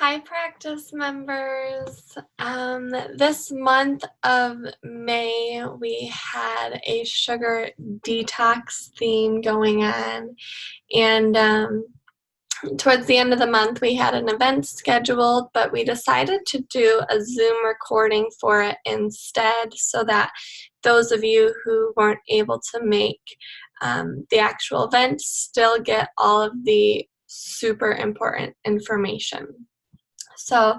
Hi, practice members. This month of May, we had a sugar detox theme going on, and towards the end of the month, we had an event scheduled, but we decided to do a Zoom recording for it instead so that those of you who weren't able to make the actual event still get all of the super important information. So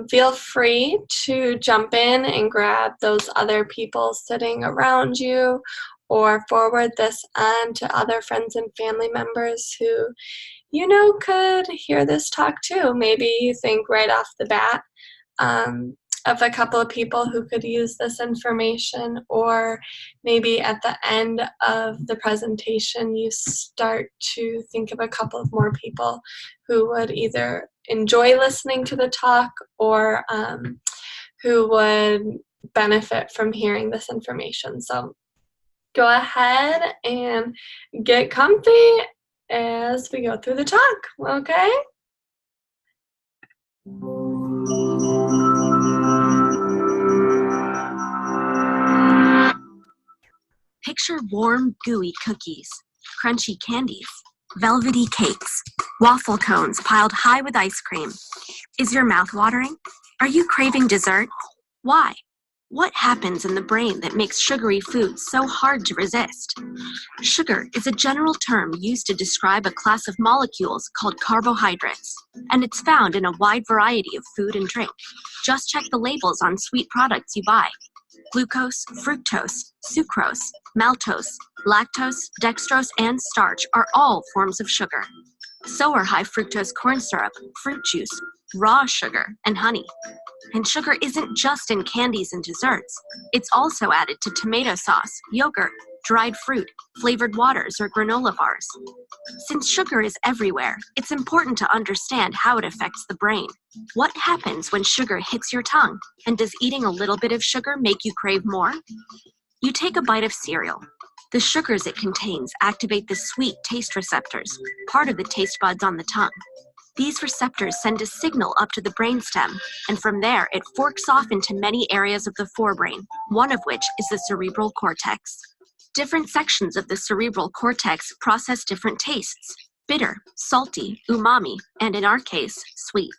feel free to jump in and grab those other people sitting around you or forward this on to other friends and family members who could hear this talk too. Maybe you think right off the bat of a couple of people who could use this information, or maybe at the end of the presentation you start to think of a couple of more people who would either enjoy listening to the talk or who would benefit from hearing this information. So go ahead and get comfy as we go through the talk, okay? Picture warm, gooey cookies, crunchy candies, velvety cakes, waffle cones piled high with ice cream. Is your mouth watering? Are you craving dessert? Why? What happens in the brain that makes sugary foods so hard to resist? Sugar is a general term used to describe a class of molecules called carbohydrates, and it's found in a wide variety of food and drink. Just check the labels on sweet products you buy. Glucose, fructose, sucrose, maltose, lactose, dextrose, and starch are all forms of sugar. So are high fructose corn syrup, fruit juice, raw sugar, and honey. And sugar isn't just in candies and desserts. It's also added to tomato sauce, yogurt, dried fruit, flavored waters, or granola bars. Since sugar is everywhere, it's important to understand how it affects the brain. What happens when sugar hits your tongue? And does eating a little bit of sugar make you crave more? You take a bite of cereal. The sugars it contains activate the sweet taste receptors, part of the taste buds on the tongue. These receptors send a signal up to the brainstem, and from there it forks off into many areas of the forebrain, one of which is the cerebral cortex. Different sections of the cerebral cortex process different tastes: bitter, salty, umami, and in our case, sweet.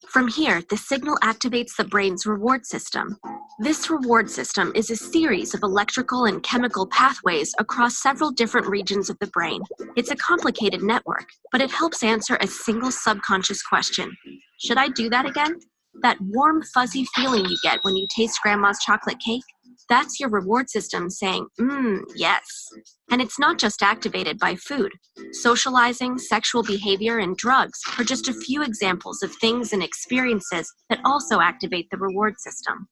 From here, the signal activates the brain's reward system. This reward system is a series of electrical and chemical pathways across several different regions of the brain. It's a complicated network, but it helps answer a single subconscious question. Should I do that again? That warm, fuzzy feeling you get when you taste grandma's chocolate cake? That's your reward system saying, yes. And it's not just activated by food. Socializing, sexual behavior, and drugs are just a few examples of things and experiences that also activate the reward system.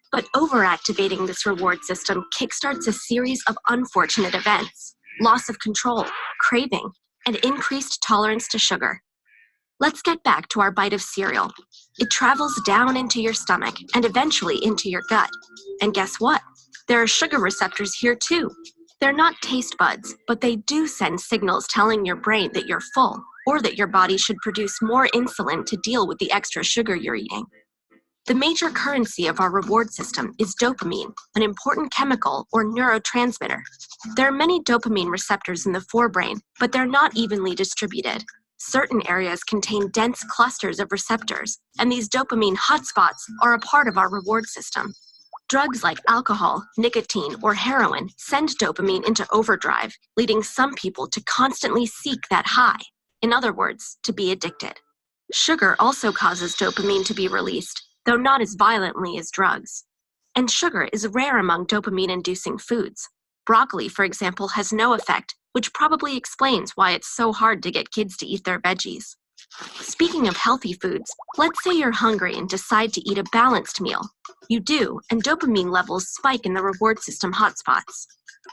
But overactivating this reward system kickstarts a series of unfortunate events: loss of control, craving, and increased tolerance to sugar. Let's get back to our bite of cereal. It travels down into your stomach and eventually into your gut. And guess what? There are sugar receptors here too. They're not taste buds, but they do send signals telling your brain that you're full, or that your body should produce more insulin to deal with the extra sugar you're eating. The major currency of our reward system is dopamine, an important chemical or neurotransmitter. There are many dopamine receptors in the forebrain, but they're not evenly distributed. Certain areas contain dense clusters of receptors, and these dopamine hotspots are a part of our reward system. Drugs like alcohol, nicotine, or heroin send dopamine into overdrive, leading some people to constantly seek that high. In other words, to be addicted. Sugar also causes dopamine to be released, though not as violently as drugs. And sugar is rare among dopamine-inducing foods. Broccoli, for example, has no effect, which probably explains why it's so hard to get kids to eat their veggies. Speaking of healthy foods, let's say you're hungry and decide to eat a balanced meal. You do, and dopamine levels spike in the reward system hotspots.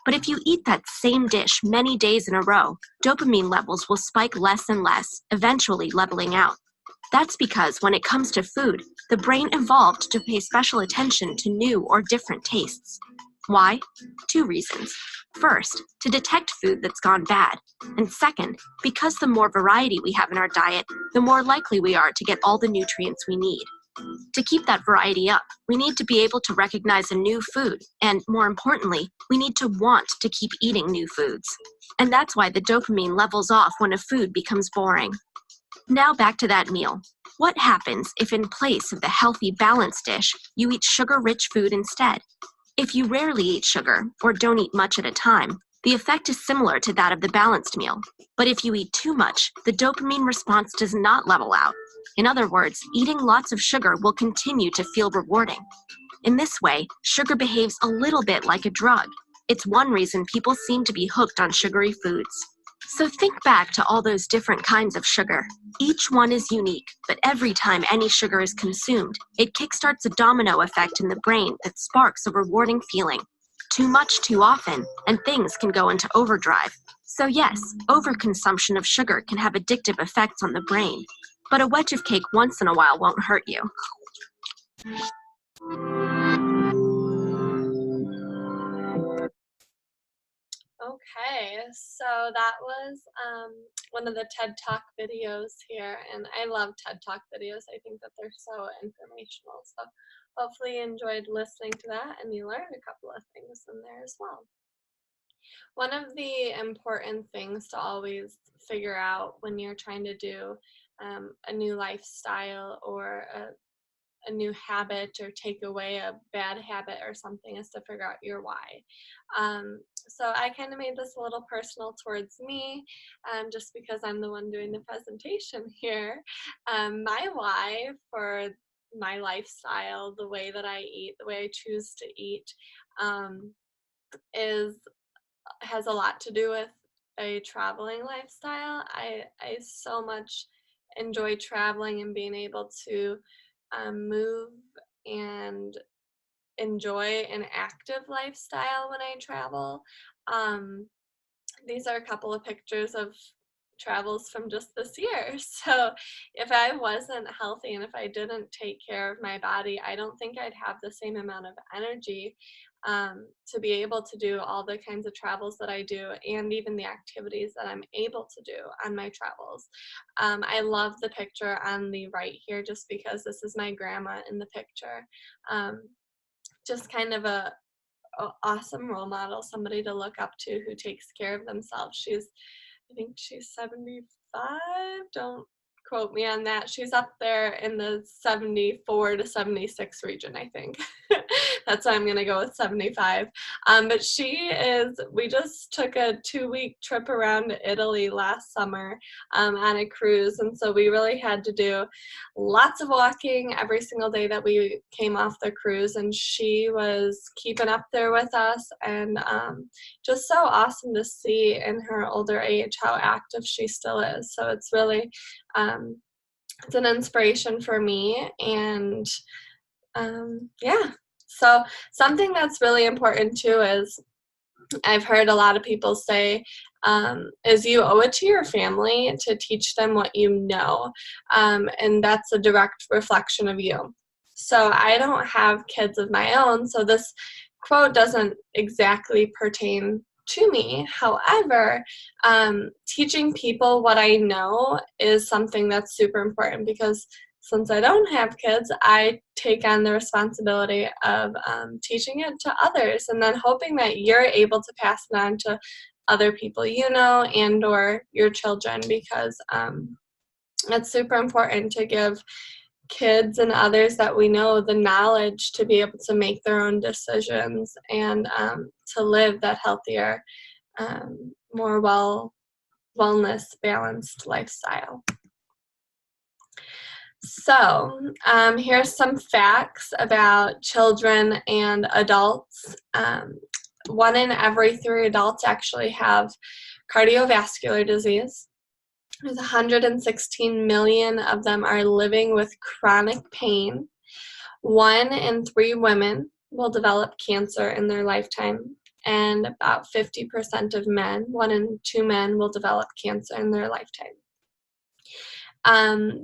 But if you eat that same dish many days in a row, dopamine levels will spike less and less, eventually leveling out. That's because when it comes to food, the brain evolved to pay special attention to new or different tastes. Why? Two reasons. First, to detect food that's gone bad. And second, because the more variety we have in our diet, the more likely we are to get all the nutrients we need. To keep that variety up, we need to be able to recognize a new food, and more importantly, we need to want to keep eating new foods. And that's why the dopamine levels off when a food becomes boring. Now back to that meal. What happens if in place of the healthy, balanced dish, you eat sugar-rich food instead? If you rarely eat sugar, or don't eat much at a time, the effect is similar to that of the balanced meal. But if you eat too much, the dopamine response does not level out. In other words, eating lots of sugar will continue to feel rewarding. In this way, sugar behaves a little bit like a drug. It's one reason people seem to be hooked on sugary foods. So think back to all those different kinds of sugar. Each one is unique, but every time any sugar is consumed, it kickstarts a domino effect in the brain that sparks a rewarding feeling. Too much too often, and things can go into overdrive. So yes, overconsumption of sugar can have addictive effects on the brain. But a wedge of cake once in a while won't hurt you. Okay, so that was one of the TED Talk videos here, and I love TED Talk videos. I think that they're so informational. So hopefully you enjoyed listening to that and you learned a couple of things in there as well. One of the important things to always figure out when you're trying to do a new lifestyle or a new habit or take away a bad habit or something is to figure out your why. So I kind of made this a little personal towards me, just because I'm the one doing the presentation here. My why for my lifestyle, the way that I eat, the way I choose to eat, is has a lot to do with a traveling lifestyle. I so much enjoy traveling and being able to move and enjoy an active lifestyle when I travel. Um, these are a couple of pictures of travels from just this year. So if I wasn't healthy and if I didn't take care of my body, I don't think I'd have the same amount of energy to be able to do all the kinds of travels that I do and even the activities that I'm able to do on my travels. I love the picture on the right here just because this is my grandma in the picture. Just kind of a awesome role model, somebody to look up to who takes care of themselves. I think she's 75. Don't quote me on that. She's up there in the 74 to 76 region, I think. That's why I'm going to go with 75. But we just took a 2-week trip around Italy last summer on a cruise. And so we really had to do lots of walking every single day that we came off the cruise. And she was keeping up there with us, and just so awesome to see in her older age how active she still is. So it's really, it's an inspiration for me. And yeah, so something that's really important too is I've heard a lot of people say is you owe it to your family to teach them what you know, and that's a direct reflection of you. So I don't have kids of my own, so this quote doesn't exactly pertain to me. However, teaching people what I know is something that's super important because since I don't have kids, I take on the responsibility of teaching it to others and then hoping that you're able to pass it on to other people you know and or your children, because it's super important to give kids and others that we know the knowledge to be able to make their own decisions and to live that healthier, more wellness balanced lifestyle. So here's some facts about children and adults. 1 in every 3 adults actually have cardiovascular disease. There's 116 million of them are living with chronic pain. 1 in 3 women will develop cancer in their lifetime, and about 50% of men, 1 in 2 men, will develop cancer in their lifetime.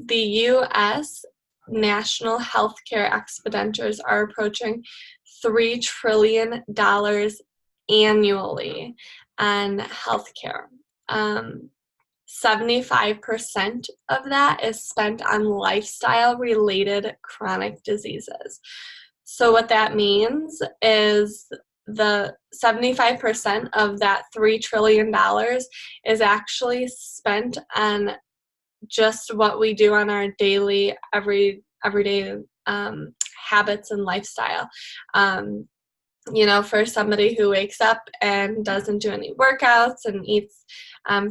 The U.S. national healthcare expenditures are approaching $3 trillion annually on healthcare. 75% of that is spent on lifestyle-related chronic diseases. So what that means is the 75% of that $3 trillion is actually spent on just what we do on our daily, everyday habits and lifestyle. For somebody who wakes up and doesn't do any workouts and eats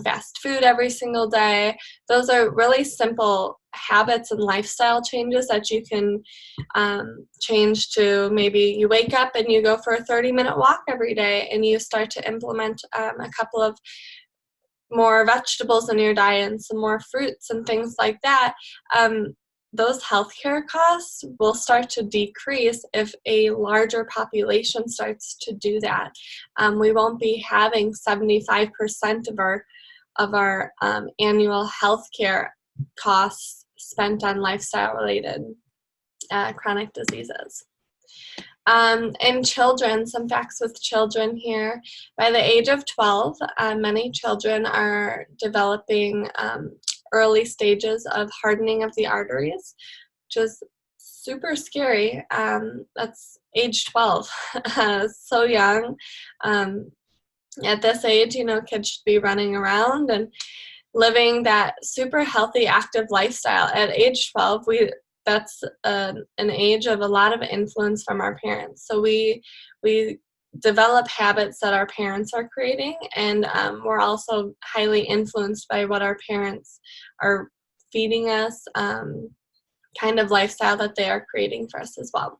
fast food every single day, those are really simple habits and lifestyle changes that you can change to. Maybe you wake up and you go for a 30-minute walk every day, and you start to implement a couple of more vegetables in your diet and some more fruits and things like that. Those healthcare costs will start to decrease if a larger population starts to do that. We won't be having 75% of our annual healthcare costs spent on lifestyle-related chronic diseases. And children, some facts with children here. By the age of 12, many children are developing early stages of hardening of the arteries, which is super scary. That's age 12, so young. At this age, kids should be running around and living that super healthy, active lifestyle. At age 12, that's an age of a lot of influence from our parents. So we develop habits that our parents are creating, and we're also highly influenced by what our parents are feeding us, kind of lifestyle that they are creating for us as well.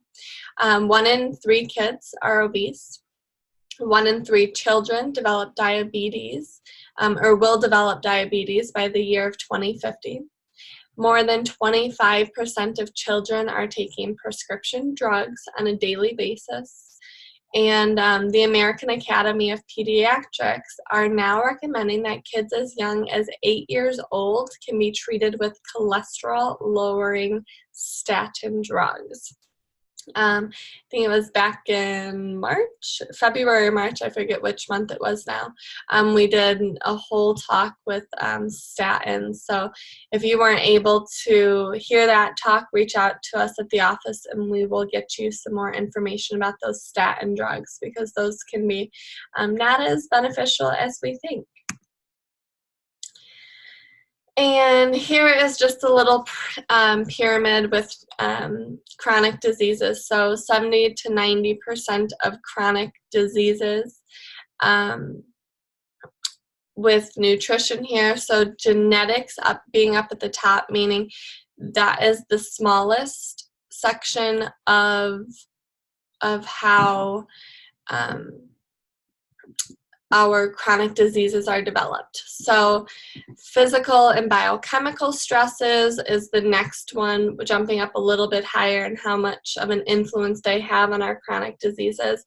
1 in 3 kids are obese. 1 in 3 children develop diabetes, or will develop diabetes by the year of 2050. More than 25% of children are taking prescription drugs on a daily basis. And the American Academy of Pediatrics are now recommending that kids as young as 8 years old can be treated with cholesterol-lowering statin drugs. I think it was back in February or March, I forget which month it was now. We did a whole talk with statins. So if you weren't able to hear that talk, reach out to us at the office and we will get you some more information about those statin drugs, because those can be not as beneficial as we think. And here is just a little pyramid with chronic diseases. So 70 to 90% of chronic diseases with nutrition here. So genetics being up at the top, meaning that is the smallest section of how our chronic diseases are developed. So physical and biochemical stresses is the next one, jumping up a little bit higher in how much of an influence they have on our chronic diseases.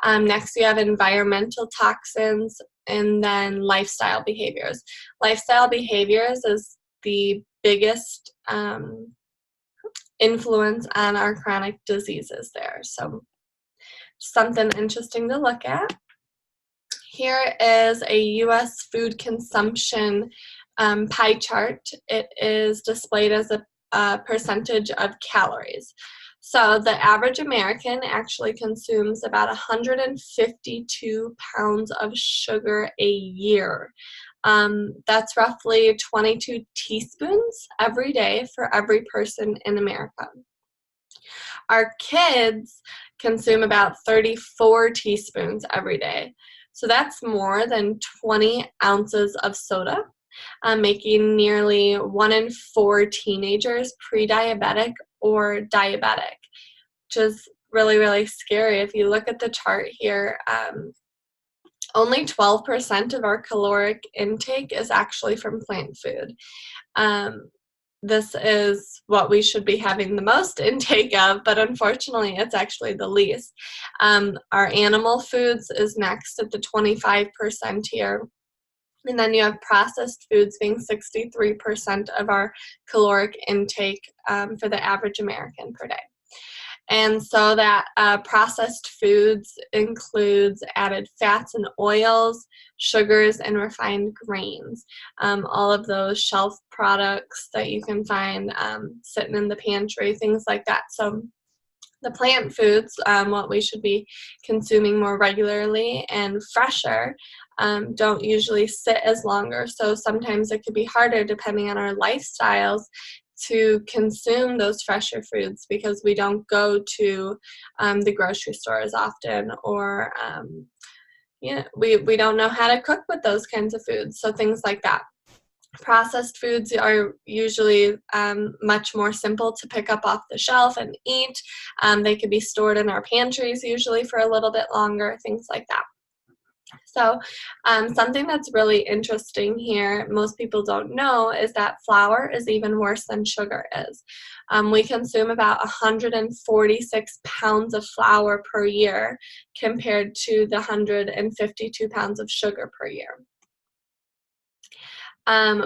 Next, we have environmental toxins, and then lifestyle behaviors. Lifestyle behaviors is the biggest influence on our chronic diseases there. So something interesting to look at. Here is a U.S. food consumption pie chart. It is displayed as a percentage of calories. So the average American actually consumes about 152 pounds of sugar a year. That's roughly 22 teaspoons every day for every person in America. Our kids consume about 34 teaspoons every day. So that's more than 20 ounces of soda, making nearly 1 in 4 teenagers pre-diabetic or diabetic, which is really, really scary. If you look at the chart here, only 12% of our caloric intake is actually from plant food. This is what we should be having the most intake of, but unfortunately it's actually the least. Our animal foods is next at the 25% here. And then you have processed foods being 63% of our caloric intake for the average American per day. And so that processed foods includes added fats and oils, sugars, and refined grains. All of those shelf products that you can find sitting in the pantry, things like that. So the plant foods, what we should be consuming more regularly and fresher, don't usually sit as longer. So sometimes it could be harder, depending on our lifestyles, to consume those fresher foods because we don't go to the grocery store as often, or we don't know how to cook with those kinds of foods. So things like that. Processed foods are usually much more simple to pick up off the shelf and eat. They could be stored in our pantries usually for a little bit longer, things like that. So something that's really interesting here, most people don't know, is that flour is even worse than sugar is. We consume about 146 pounds of flour per year compared to the 152 pounds of sugar per year.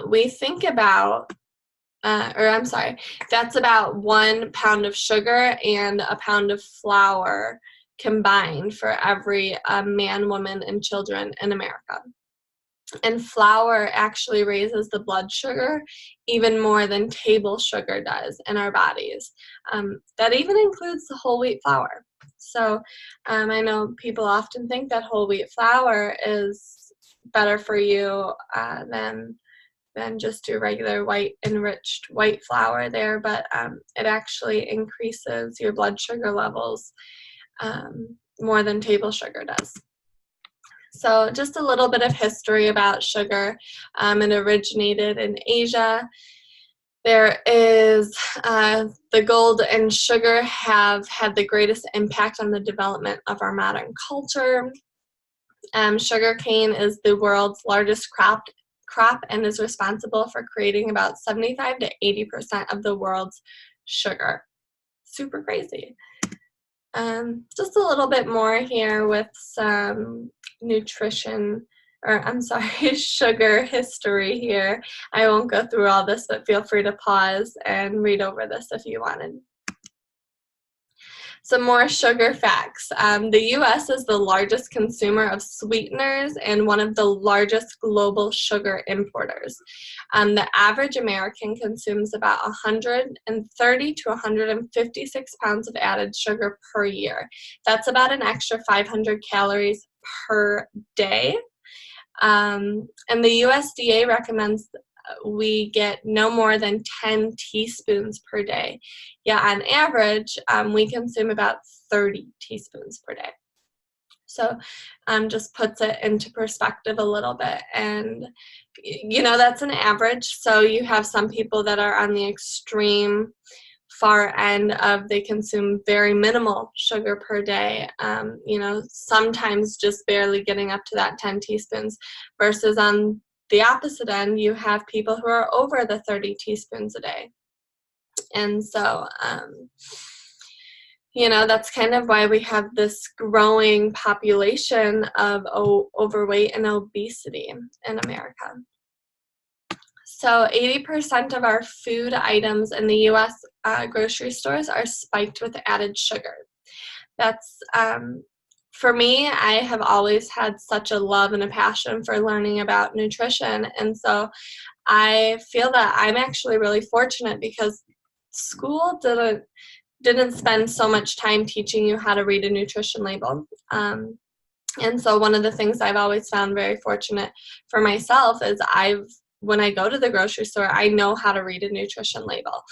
We think about, that's about 1 pound of sugar and a pound of flour combined for every man, woman, and children in America. And flour actually raises the blood sugar even more than table sugar does in our bodies. That even includes the whole wheat flour. So I know people often think that whole wheat flour is better for you than just your regular white enriched white flour there, but it actually increases your blood sugar levels more than table sugar does. So just a little bit of history about sugar. It originated in Asia. There is the gold and sugar have had the greatest impact on the development of our modern culture. Sugarcane is the world's largest crop and is responsible for creating about 75 to 80% of the world's sugar. Super crazy. Just a little bit more here with some sugar history here. I won't go through all this, but feel free to pause and read over this if you wanted. Some more sugar facts. The U.S. is the largest consumer of sweeteners and one of the largest global sugar importers. The average American consumes about 130 to 156 pounds of added sugar per year. That's about an extra 500 calories per day. And the USDA recommends we get no more than 10 teaspoons per day. Yeah, on average, we consume about 30 teaspoons per day. So just puts it into perspective a little bit. And, that's an average. So you have some people that are on the extreme far end of they consume very minimal sugar per day, sometimes just barely getting up to that 10 teaspoons, versus on the opposite end, you have people who are over the 30 teaspoons a day. And so, that's kind of why we have this growing population of overweight and obesity in America. So 80% of our food items in the U.S. Grocery stores are spiked with added sugar. That's for me, I have always had such a love and a passion for learning about nutrition, and so I feel that I'm actually really fortunate because school didn't spend so much time teaching you how to read a nutrition label. And so one of the things I've always found very fortunate for myself is when I go to the grocery store, I know how to read a nutrition label.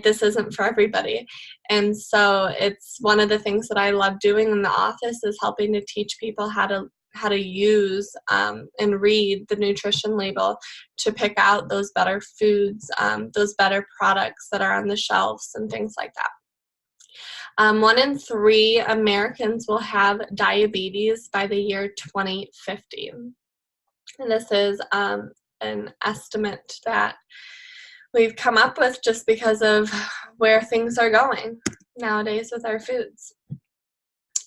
This isn't for everybody. And so it's one of the things that I love doing in the office is helping to teach people how to use and read the nutrition label to pick out those better foods, those better products that are on the shelves and things like that. 1 in 3 Americans will have diabetes by the year 2050. And this is an estimate that we've come up with just because of where things are going nowadays with our foods.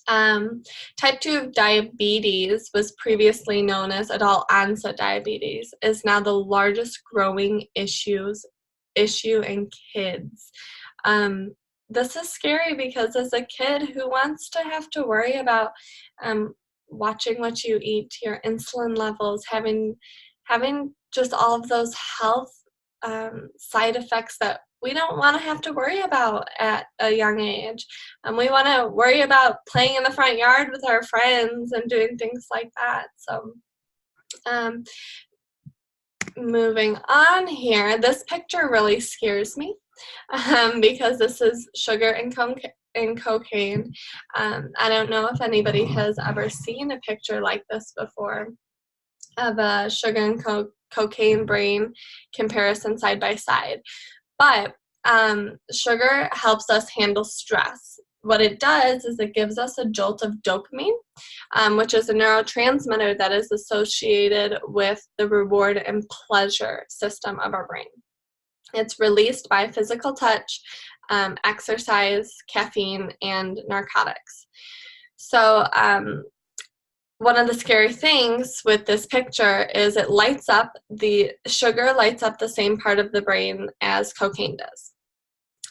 Type 2 diabetes was previously known as adult onset diabetes, is now the largest growing issue in kids. this is scary because as a kid, who wants to have to worry about watching what you eat, your insulin levels, having just all of those health side effects that we don't want to have to worry about at a young age. We want to worry about playing in the front yard with our friends and doing things like that. So moving on here, this picture really scares me because this is sugar and cocaine. I don't know if anybody has ever seen a picture like this before of a sugar and cocaine brain comparison side by side. But sugar helps us handle stress. What it does is it gives us a jolt of dopamine, which is a neurotransmitter that is associated with the reward and pleasure system of our brain. It's released by physical touch, exercise, caffeine, and narcotics. So one of the scary things with this picture is the sugar lights up the same part of the brain as cocaine does.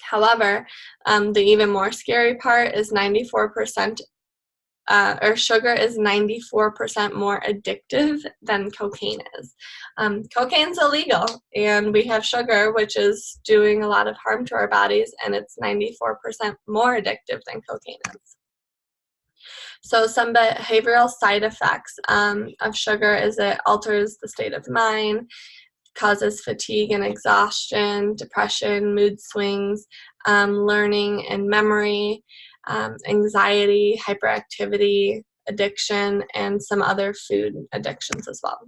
However, the even more scary part is 94%, or sugar is 94% more addictive than cocaine is. Cocaine's illegal, and we have sugar, which is doing a lot of harm to our bodies, and it's 94% more addictive than cocaine is. So some behavioral side effects of sugar is it alters the state of mind, causes fatigue and exhaustion, depression, mood swings, learning and memory, anxiety, hyperactivity, addiction, and some other food addictions as well.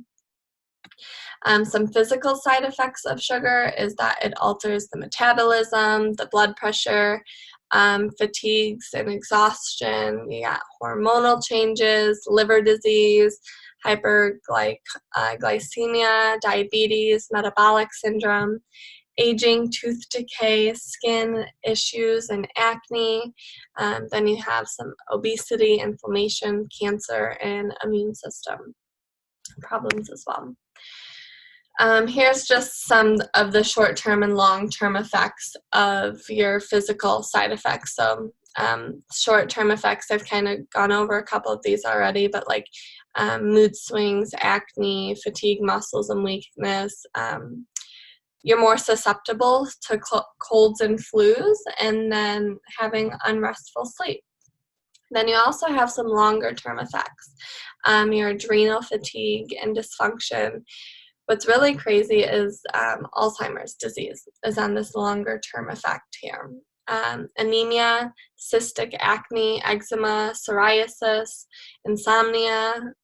Some physical side effects of sugar is that it alters the metabolism, the blood pressure, fatigues and exhaustion. You got hormonal changes, liver disease, hyperglycemia, diabetes, metabolic syndrome, aging, tooth decay, skin issues, and acne. Then you have some obesity, inflammation, cancer, and immune system problems as well. Here's just some of the short-term and long-term effects of your physical side effects. So short-term effects, I've kind of gone over a couple of these already, but like mood swings, acne, fatigue, muscles, and weakness. You're more susceptible to colds and flus, and then having unrestful sleep. Then you also have some longer-term effects, your adrenal fatigue and dysfunction. What's really crazy is Alzheimer's disease is on this longer-term effect here. Anemia, cystic acne, eczema, psoriasis, insomnia,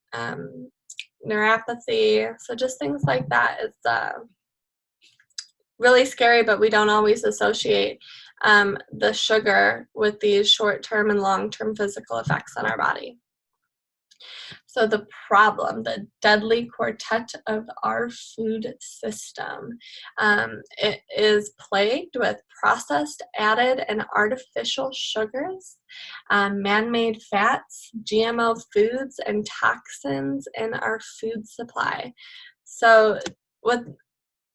neuropathy. So just things like that is really scary, but we don't always associate the sugar with these short-term and long-term physical effects on our body. So the problem, the deadly quartet of our food system, it is plagued with processed, added, and artificial sugars, man-made fats, GMO foods, and toxins in our food supply. So what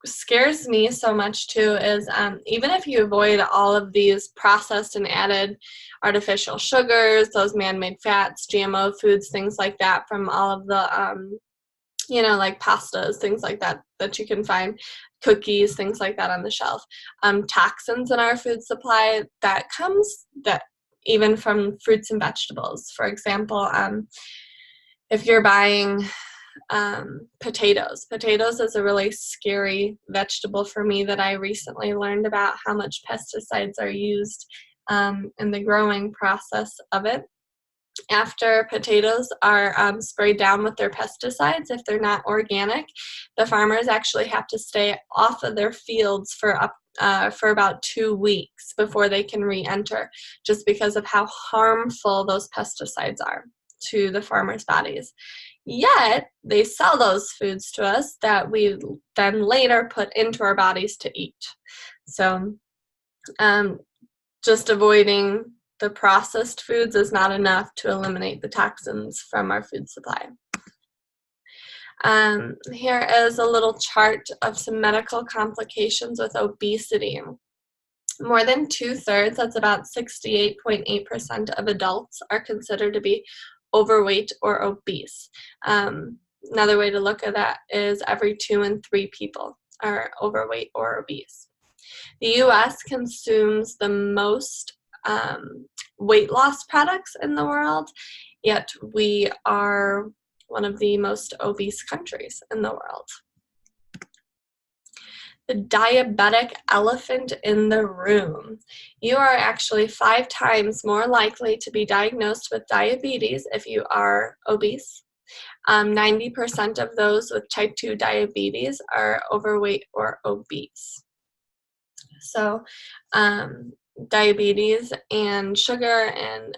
scares me so much too is even if you avoid all of these processed and added artificial sugars, those man-made fats, GMO foods, things like that from all of the like pastas, things like that that you can find, cookies, things like that on the shelf, toxins in our food supply that even from fruits and vegetables. For example, if you're buying potatoes. Potatoes is a really scary vegetable for me that I recently learned about how much pesticides are used in the growing process of it. After potatoes are sprayed down with their pesticides, if they're not organic, the farmers actually have to stay off of their fields for about 2 weeks before they can re-enter, just because of how harmful those pesticides are to the farmers' bodies. Yet, they sell those foods to us that we then later put into our bodies to eat. So, just avoiding the processed foods is not enough to eliminate the toxins from our food supply. Here is a little chart of some medical complications with obesity. More than 2/3, that's about 68.8% of adults, are considered to be overweight or obese. Another way to look at that is every 2 in 3 people are overweight or obese. The US consumes the most weight loss products in the world, yet we are one of the most obese countries in the world. The diabetic elephant in the room. You are actually 5 times more likely to be diagnosed with diabetes if you are obese. 90% of those with type 2 diabetes are overweight or obese. So diabetes and sugar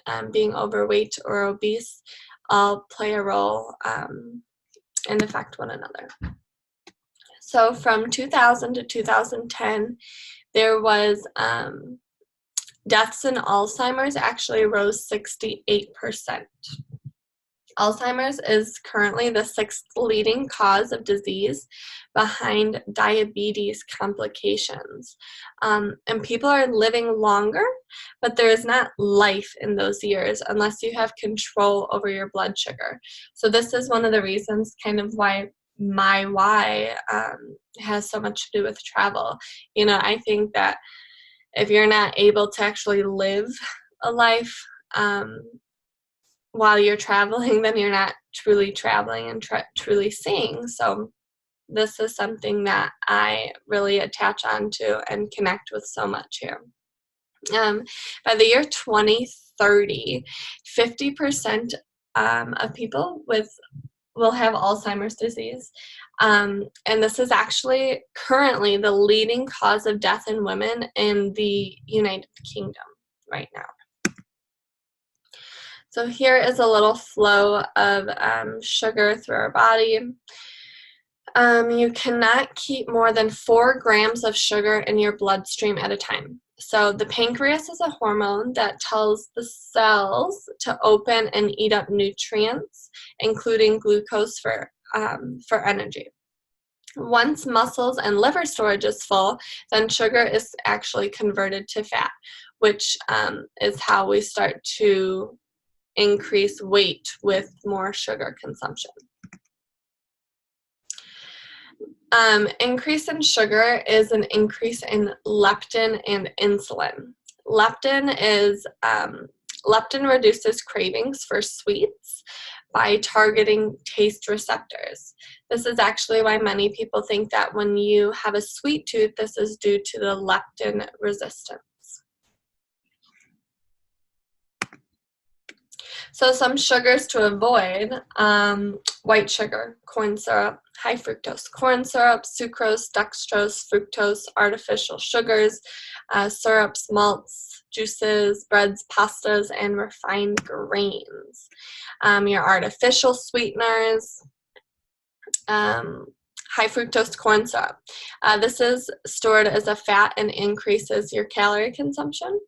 and being overweight or obese all play a role and affect one another. So from 2000 to 2010, there was deaths in Alzheimer's actually rose 68%. Alzheimer's is currently the 6th leading cause of disease behind diabetes complications. And people are living longer, but there is not life in those years unless you have control over your blood sugar. So this is one of the reasons kind of why my why has so much to do with travel. You know, I think that if you're not able to actually live a life while you're traveling, then you're not truly traveling and truly seeing. So this is something that I really attach onto and connect with so much here. By the year 2030, 50% of people will have Alzheimer's disease. And this is actually currently the leading cause of death in women in the United Kingdom right now. So here is a little flow of sugar through our body. You cannot keep more than 4 grams of sugar in your bloodstream at a time. So the pancreas is a hormone that tells the cells to open and eat up nutrients, including glucose for energy. Once muscles and liver storage is full, then sugar is actually converted to fat, which is how we start to increase weight with more sugar consumption. Increase in sugar is an increase in leptin and insulin. Leptin reduces cravings for sweets by targeting taste receptors. This is actually why many people think that when you have a sweet tooth, this is due to the leptin resistance. So some sugars to avoid, white sugar, corn syrup, high fructose corn syrup, sucrose, dextrose, fructose, artificial sugars, syrups, malts, juices, breads, pastas, and refined grains. Your artificial sweeteners, high fructose corn syrup. This is stored as a fat and increases your calorie consumption.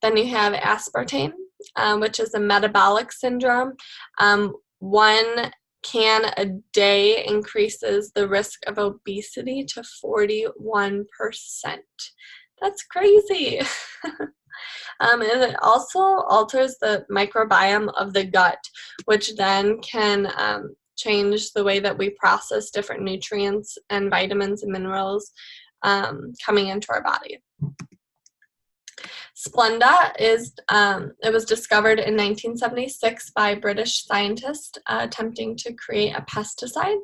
Then you have aspartame, which is a metabolic syndrome. 1 can a day increases the risk of obesity to 41%. That's crazy. And it also alters the microbiome of the gut, which then can change the way that we process different nutrients and vitamins and minerals coming into our body. Splenda it was discovered in 1976 by British scientists attempting to create a pesticide,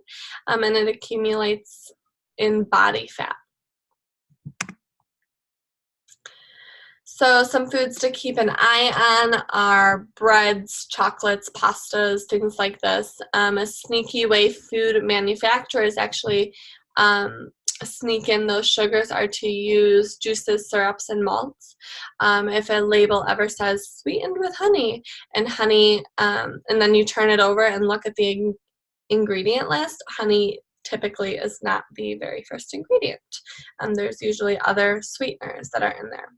and it accumulates in body fat. So some foods to keep an eye on are breads, chocolates, pastas, things like this. A sneaky way food manufacturers actually sneak in those sugars are to use juices, syrups, and malts. If a label ever says sweetened with honey, and then you turn it over and look at the ingredient list, honey typically is not the very first ingredient. There's usually other sweeteners that are in there.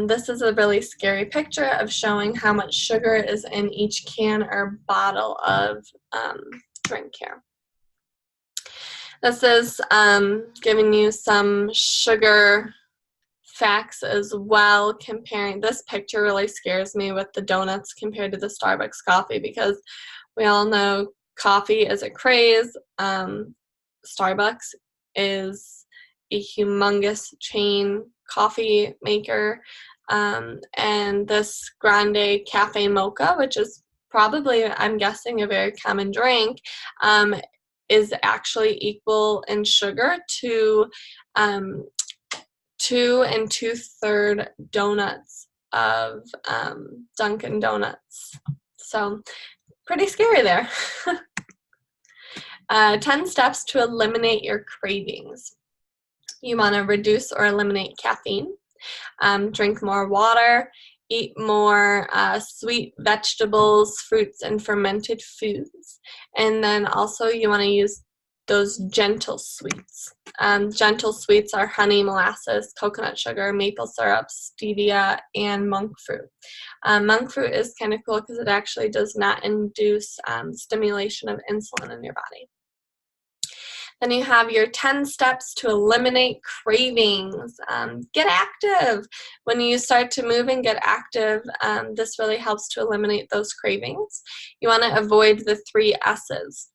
This is a really scary picture of showing how much sugar is in each can or bottle of drink here. This is giving you some sugar facts as well, comparing. This picture really scares me with the donuts compared to the Starbucks coffee, because we all know coffee is a craze. Starbucks is a humongous chain coffee maker, and this grande cafe mocha, which is probably, I'm guessing, a very common drink, is actually equal in sugar to 2 2/3 donuts of Dunkin' Donuts. So pretty scary there. 10 steps to eliminate your cravings. You want to reduce or eliminate caffeine, drink more water, eat more sweet vegetables, fruits, and fermented foods. And then also you want to use those gentle sweets. Gentle sweets are honey, molasses, coconut sugar, maple syrup, stevia, and monk fruit. Monk fruit is kind of cool because it actually does not induce stimulation of insulin in your body. Then you have your 10 steps to eliminate cravings. Get active. When you start to move and get active, this really helps to eliminate those cravings. You want to avoid the 3 S's.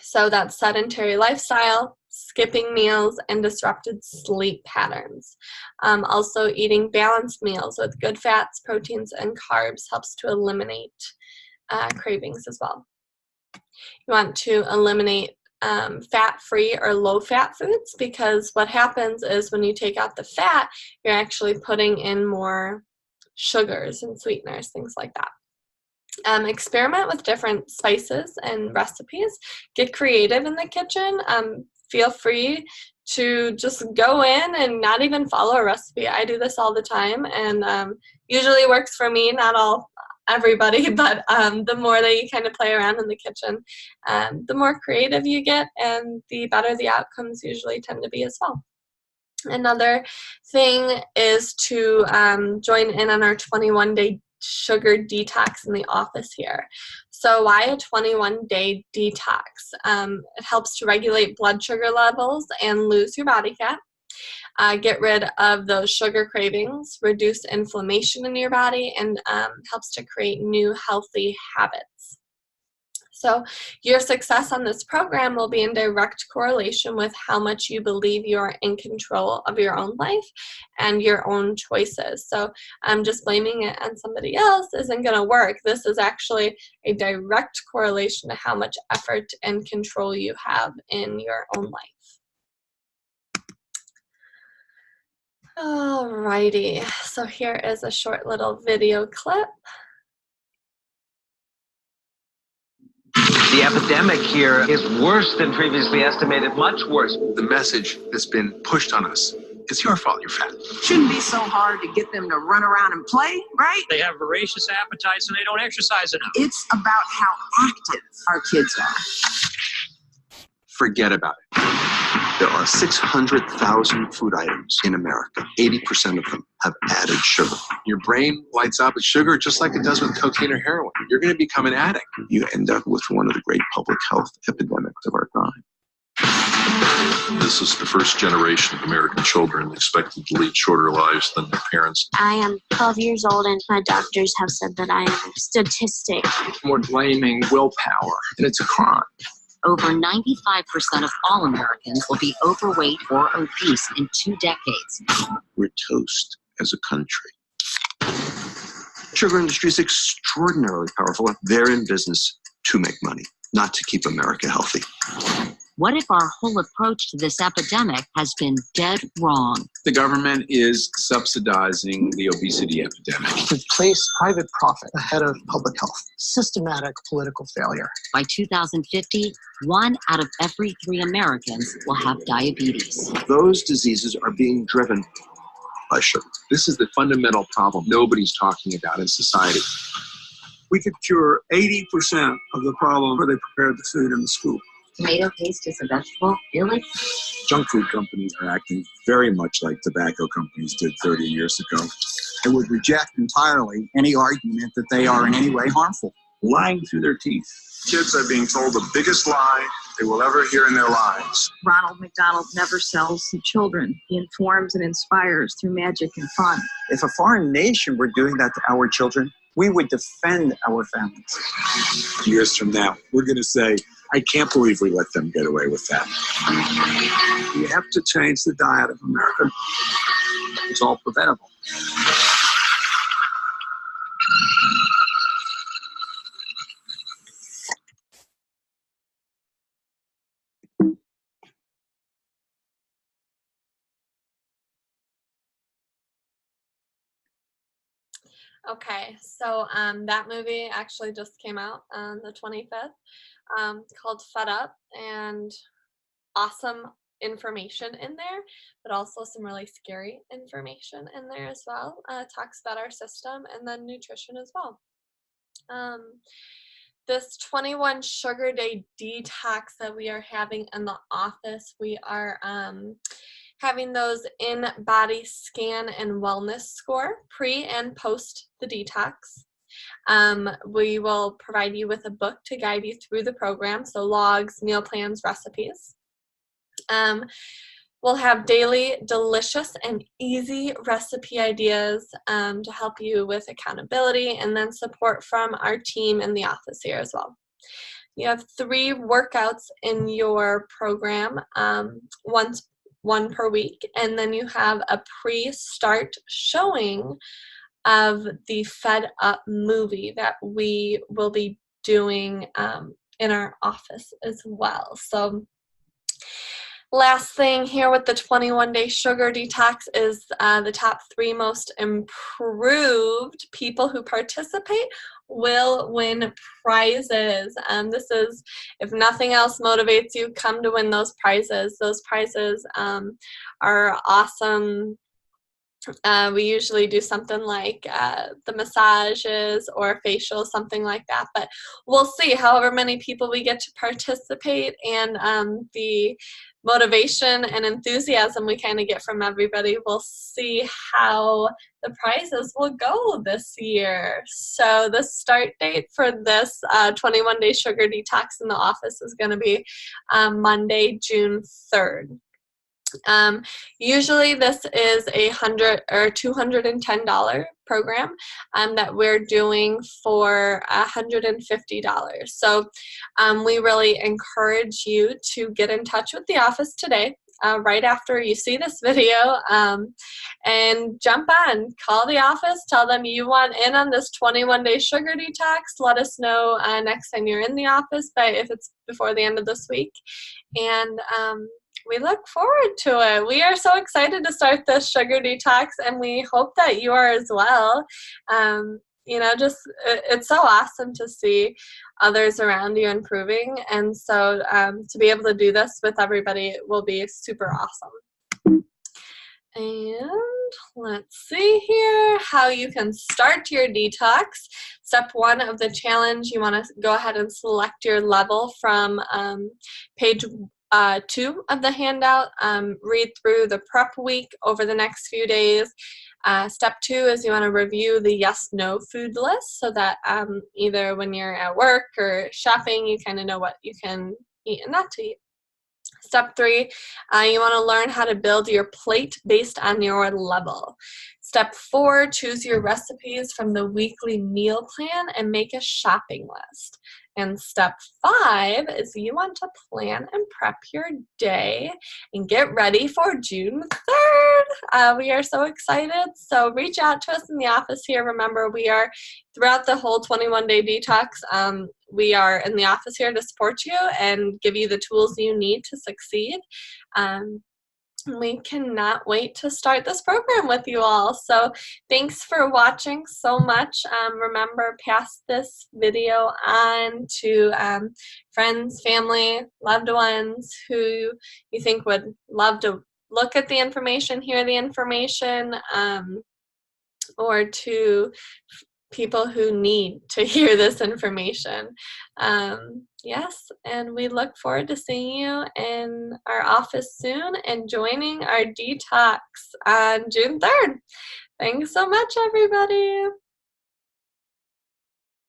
So that's sedentary lifestyle, skipping meals, and disrupted sleep patterns. Also, eating balanced meals with good fats, proteins, and carbs helps to eliminate cravings as well. You want to eliminate fat-free or low-fat foods, because what happens is when you take out the fat, you're actually putting in more sugars and sweeteners, things like that. Experiment with different spices and recipes. Get creative in the kitchen. Feel free to just go in and not even follow a recipe. I do this all the time, and usually works for me, not everybody, but the more that you kind of play around in the kitchen, the more creative you get, and the better the outcomes usually tend to be as well. Another thing is to join in on our 21-day sugar detox in the office here. So why a 21-day detox? It helps to regulate blood sugar levels and lose your body fat. Get rid of those sugar cravings, reduce inflammation in your body, and helps to create new healthy habits. So your success on this program will be in direct correlation with how much you believe you are in control of your own life and your own choices. So just blaming it on somebody else isn't going to work. This is actually a direct correlation to how much effort and control you have in your own life. Alrighty, so here is a short little video clip. The epidemic here is worse than previously estimated, much worse. The message that's been pushed on us, it's your fault you're fat. Shouldn't be so hard to get them to run around and play, right? They have voracious appetites and they don't exercise enough. It's about how active our kids are. Forget about it. There are 600,000 food items in America. 80% of them have added sugar. Your brain lights up with sugar just like it does with cocaine or heroin. You're going to become an addict. You end up with one of the great public health epidemics of our time. This is the first generation of American children expected to lead shorter lives than their parents. I am 12 years old, and my doctors have said that I am a statistic. We're blaming willpower, and it's a crime. Over 95% of all Americans will be overweight or obese in 2 decades. We're toast as a country. Sugar industry is extraordinarily powerful. They're in business to make money, not to keep America healthy. What if our whole approach to this epidemic has been dead wrong? The government is subsidizing the obesity epidemic. To place private profit ahead of public health. Systematic political failure. By 2050, 1 out of every 3 Americans will have diabetes. Those diseases are being driven by sugar. This is the fundamental problem nobody's talking about in society. We could cure 80% of the problem where they prepared the food in the school. Tomato paste is a vegetable? Really? Junk food companies are acting very much like tobacco companies did 30 years ago. They would reject entirely any argument that they are in any way harmful. Lying through their teeth. Kids are being told the biggest lie they will ever hear in their lives. Ronald McDonald never sells to children. He informs and inspires through magic and fun. If a foreign nation were doing that to our children, we would defend our families. Years from now, we're going to say, I can't believe we let them get away with that. We have to change the diet of America. It's all preventable. Okay, so that movie actually just came out on the 25th. It's called Fed Up, and awesome information in there, but also some really scary information in there as well. Talks about our system and then nutrition as well. This 21 Sugar Day detox that we are having in the office, we are having those in body scan and wellness score pre and post the detox. We will provide you with a book to guide you through the program, so logs, meal plans, recipes. We'll have daily delicious and easy recipe ideas to help you with accountability, and then support from our team in the office here as well. You have 3 workouts in your program, one per week, and then you have a pre-start showing of the Fed Up movie that we will be doing in our office as well. So last thing here with the 21-day sugar detox is the top 3 most improved people who participate will win prizes. This is, if nothing else motivates you, come to win those prizes. Those prizes are awesome. We usually do something like the massages or facial, something like that, but we'll see however many people we get to participate, and the motivation and enthusiasm we kind of get from everybody. We'll see how the prizes will go this year. So the start date for this 21-day sugar detox in the office is going to be Monday, June 3rd. Usually this is $100 or $210 program that we're doing for $150. So we really encourage you to get in touch with the office today. Right after you see this video, and jump on, call the office, tell them you want in on this 21-day sugar detox. Let us know next time you're in the office, but if it's before the end of this week, and we look forward to it. We are so excited to start this sugar detox, and we hope that you are as well. You know, just it's so awesome to see others around you improving, and so to be able to do this with everybody will be super awesome. And let's see here how you can start your detox. Step 1 of the challenge, you want to go ahead and select your level from page 2 of the handout. Read through the prep week over the next few days. Step 2 is you want to review the yes-no food list so that either when you're at work or shopping, you kind of know what you can eat and not to eat. Step 3, you want to learn how to build your plate based on your level. Step 4, choose your recipes from the weekly meal plan and make a shopping list. And step 5 is you want to plan and prep your day and get ready for June 3rd. We are so excited. So reach out to us in the office here. Remember, we are throughout the whole 21-day detox. We are in the office here to support you and give you the tools you need to succeed. We cannot wait to start this program with you all. So thanks for watching so much. Remember, pass this video on to friends, family, loved ones who you think would love to look at the information, hear the information, or to people who need to hear this information. Yes, and we look forward to seeing you in our office soon and joining our detox on June 3rd. Thanks so much, everybody.